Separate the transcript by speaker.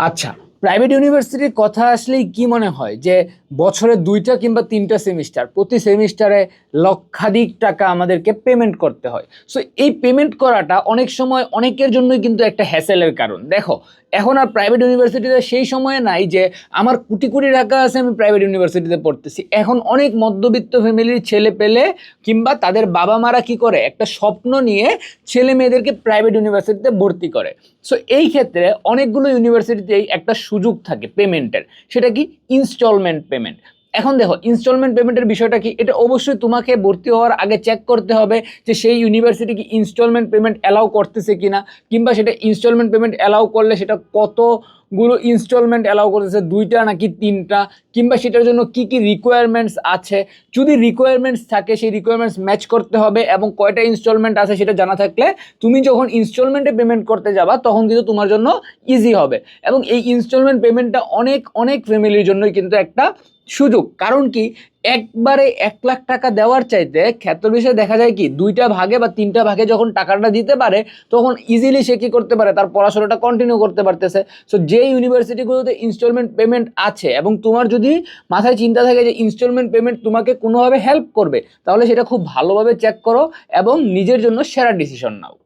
Speaker 1: আচ্ছা, প্রাইভেট ইউনিভার্সিটির কথা আসলেই কি মনে হয় যে বছরে 2টা কিংবা 3টা সেমিস্টার, প্রতি সেমিস্টারে লক্ষাধিক টাকা আমাদেরকে পেমেন্ট করতে হয়। সো এই পেমেন্ট করাটা অনেক সময় অনেকের জন্যই কিন্তু একটা হ্যাসেলের কারণ। দেখো, এখন আর প্রাইভেট ইউনিভার্সিটিতে সেই সময় নাই যে আমার কোটি কোটি টাকা আছে আমি প্রাইভেট ইউনিভার্সিটিতে পড়তেছি। এখন অনেক মধ্যবিত্ত ফ্যামিলির ছেলে পেলে কিংবা তাদের বাবা মারা কি করে, একটা স্বপ্ন নিয়ে ছেলে মেয়েদেরকে প্রাইভেট ইউনিভার্সিটিতে ভর্তি করে। সো এই ক্ষেত্রে অনেকগুলো ইউনিভার্সিটিতেই একটা সুযোগ থাকে পেমেন্টের, সেটা কি ইনস্টলমেন্ট পেমেন্ট। এখন দেখো, ইনস্টলমেন্ট পেমেন্টের বিষয়টা কি, এটা অবশ্যই তোমাকে ভর্তি হওয়ার আগে চেক করতে হবে যে সেই ইউনিভার্সিটি কি ইনস্টলমেন্ট পেমেন্ট অ্যালাউ করতেছে কিনা, কিংবা সেটা ইনস্টলমেন্ট পেমেন্ট অ্যালাউ করলে সেটা কতগুলো ইনস্টলমেন্ট অ্যালাউ করতেছে, 2টা নাকি 3টা, কিংবা সেটার জন্য কি কি রিকোয়ারমেন্টস আছে। যদি রিকোয়ারমেন্টস থাকে সেই রিকোয়ারমেন্টস ম্যাচ করতে হবে, এবং কয়টা ইনস্টলমেন্ট আছে সেটা জানা থাকলে তুমি যখন ইনস্টলমেন্টে পেমেন্ট করতে যাবা তখন কিন্তু তোমার জন্য ইজি হবে। এবং এই ইনস্টলমেন্ট পেমেন্টটা অনেক অনেক ফ্যামিলির জন্যই কিন্তু একটা সুযোগ। কারণ কি, একবারে 1 লাখ টাকা দেওয়ার চাইতে ক্ষেত্র বিষয়ে দেখা যায় কি 2টা ভাগে বা 3টা ভাগে যখন টাকাটা দিতে পারে তখন ইজিলি সে কি করতে পারে, তার পড়াশোনাটা কন্টিনিউ করতে পারতেছে। সো যে ইউনিভার্সিটিগুলোতে ইনস্টলমেন্ট পেমেন্ট আছে এবং তোমার যদি মাথায় চিন্তা থাকে যে ইনস্টলমেন্ট পেমেন্ট তোমাকে কোনোভাবে হেল্প করবে, তাহলে সেটা খুব ভালোভাবে চেক করো এবং নিজের জন্য সেরা ডিসিশন নাও।